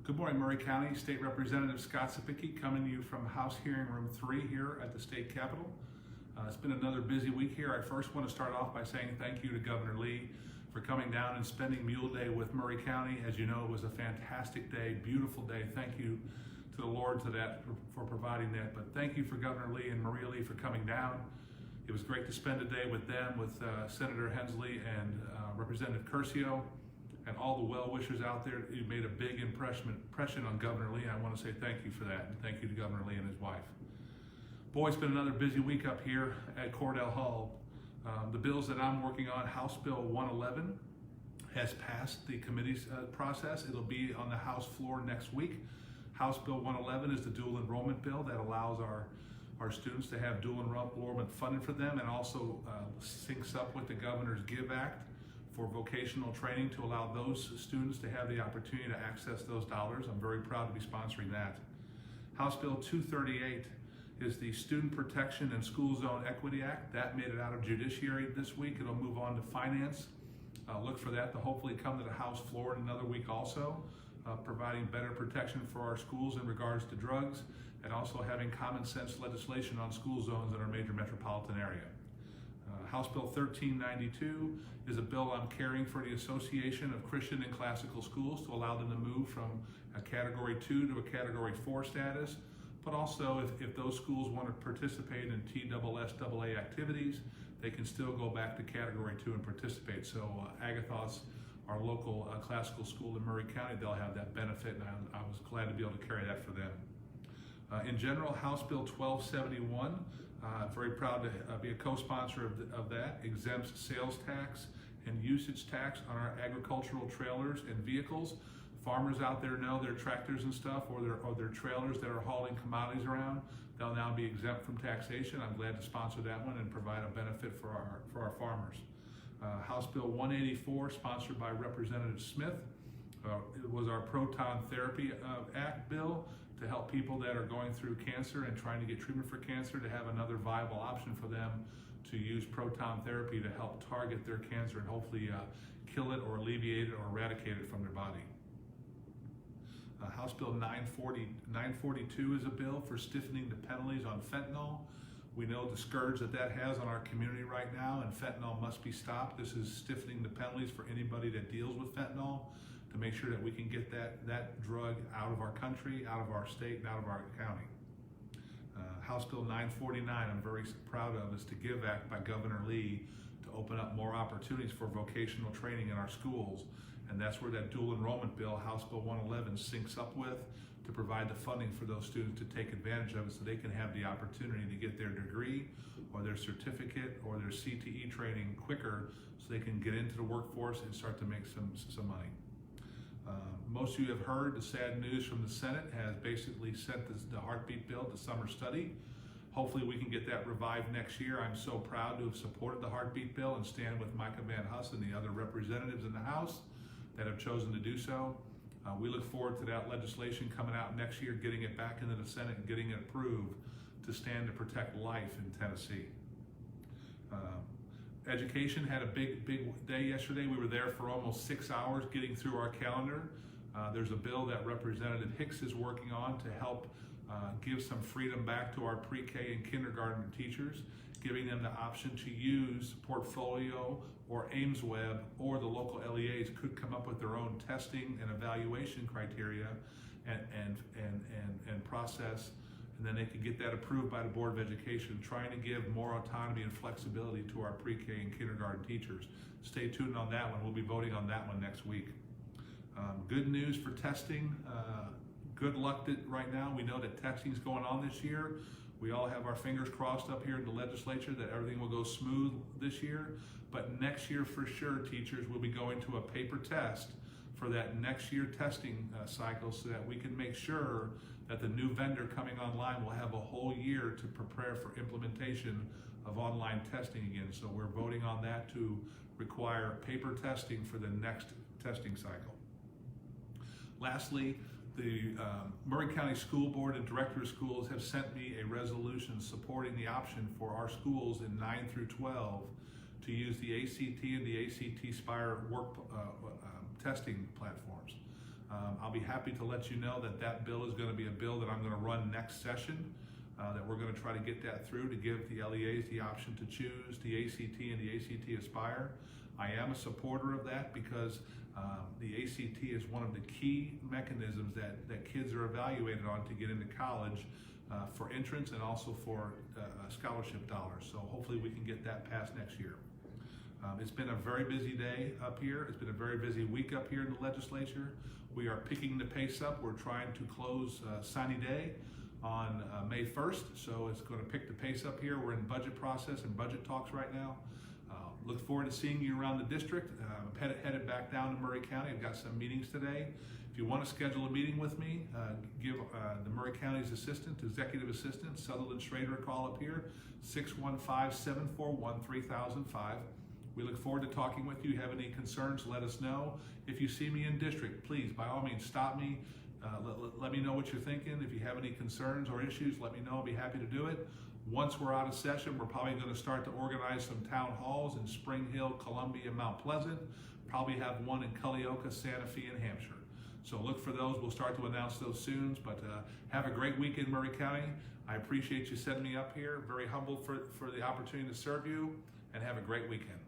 Good morning, Maury County. State Representative Scott Cepicky coming to you from House Hearing Room 3 here at the State Capitol. It's been another busy week here. I first want to start off by saying thank you to Governor Lee for coming down and spending Mule Day with Maury County. As you know, it was a fantastic day, beautiful day. Thank you to the Lord for providing that. But thank you for Governor Lee and Maria Lee for coming down. It was great to spend a day with them, with Senator Hensley and Representative Curcio, and all the well-wishers out there. You made a big impression on Governor Lee. I want to say thank you for that, and thank you to Governor Lee and his wife. Boy, it's been another busy week up here at Cordell Hall. The bills that I'm working on, House Bill 111, has passed the committee's process. It'll be on the House floor next week. House Bill 111 is the dual enrollment bill that allows our students to have dual enrollment funded for them, and also syncs up with the Governor's GIVE Act for vocational training to allow those students to have the opportunity to access those dollars. I'm very proud to be sponsoring that. House Bill 238 is the Student Protection and School Zone Equity Act. That made it out of Judiciary this week. It'll move on to Finance. Look for that to hopefully come to the House floor in another week also, providing better protection for our schools in regards to drugs, and also having common sense legislation on school zones in our major metropolitan area. House Bill 1392 is a bill I'm carrying for the Association of Christian and Classical Schools to allow them to move from a Category 2 to a Category 4 status, but also if those schools want to participate in TSSAA activities, they can still go back to Category 2 and participate. So Agathos, our local classical school in Maury County, they'll have that benefit, and I was glad to be able to carry that for them. In general, House Bill 1271, very proud to be a co-sponsor of that, exempts sales tax and usage tax on our agricultural trailers and vehicles. Farmers out there know their tractors and stuff, or their trailers that are hauling commodities around, they'll now be exempt from taxation. I'm glad to sponsor that one and provide a benefit for our farmers. House Bill 184, sponsored by Representative Smith. It was our Proton Therapy Act bill to help people that are going through cancer and trying to get treatment for cancer to have another viable option for them to use proton therapy to help target their cancer and hopefully kill it or alleviate it or eradicate it from their body. House Bill 942 is a bill for stiffening the penalties on fentanyl. We know the scourge that has on our community right now, and fentanyl must be stopped. This is stiffening the penalties for anybody that deals with fentanyl to make sure that we can get that drug out of our country, out of our state, and out of our county. House Bill 949, I'm very proud of, is the GIVE Act by Governor Lee to open up more opportunities for vocational training in our schools. And that's where that dual enrollment bill, House Bill 111, syncs up with to provide the funding for those students to take advantage of it so they can have the opportunity to get their degree or their certificate or their CTE training quicker so they can get into the workforce and start to make some money. Most of you have heard the sad news from the Senate has basically sent the heartbeat bill to summer study. Hopefully we can get that revived next year. I'm so proud to have supported the heartbeat bill and stand with Micah Van Huss and the other representatives in the House that have chosen to do so. We look forward to that legislation coming out next year, getting it back into the Senate and getting it approved to stand to protect life in Tennessee. Education had a big day yesterday. We were there for almost 6 hours getting through our calendar. There's a bill that Representative Hicks is working on to help give some freedom back to our pre-K and kindergarten teachers, giving them the option to use Portfolio or AimsWeb, or the local LEAs could come up with their own testing and evaluation criteria and process, and then they can get that approved by the Board of Education, trying to give more autonomy and flexibility to our pre-K and kindergarten teachers. Stay tuned on that one. We'll be voting on that one next week. Good news for testing. Good luck right now. We know that testing is going on this year. We all have our fingers crossed up here in the legislature that everything will go smooth this year. But next year for sure, teachers will be going to a paper test for that next year testing cycle so that we can make sure that the new vendor coming online will have a whole year to prepare for implementation of online testing again. So we're voting on that to require paper testing for the next testing cycle. Lastly, the Maury County School Board and Director of Schools have sent me a resolution supporting the option for our schools in 9 through 12 to use the ACT and the ACT Spire work testing platforms. I'll be happy to let you know that that bill is going to be a bill that I'm going to run next session, that we're going to try to get that through to give the LEAs the option to choose the ACT and the ACT Aspire. I am a supporter of that because the ACT is one of the key mechanisms that kids are evaluated on to get into college for entrance and also for scholarship dollars. So hopefully we can get that passed next year. It's been a very busy day up here. It's been a very busy week up here in the legislature. We are picking the pace up. We're trying to close signing day on May 1st, so it's going to pick the pace up here. We're in budget process and budget talks right now. Look forward to seeing you around the district. I'm headed back down to Maury County. I've got some meetings today. If you want to schedule a meeting with me, give the Maury County's executive assistant, Sutherland Schrader, a call up here, 615-741-3005. We look forward to talking with you. Have any concerns, let us know. If you see me in district, please, by all means, stop me. Let me know what you're thinking. If you have any concerns or issues, let me know. I'll be happy to do it. Once we're out of session, we're probably going to start to organize some town halls in Spring Hill, Columbia, and Mount Pleasant. Probably have one in Cullioca, Santa Fe, and Hampshire. So look for those. We'll start to announce those soon. But have a great week in Maury County. I appreciate you setting me up here. Very humbled for the opportunity to serve you, and have a great weekend.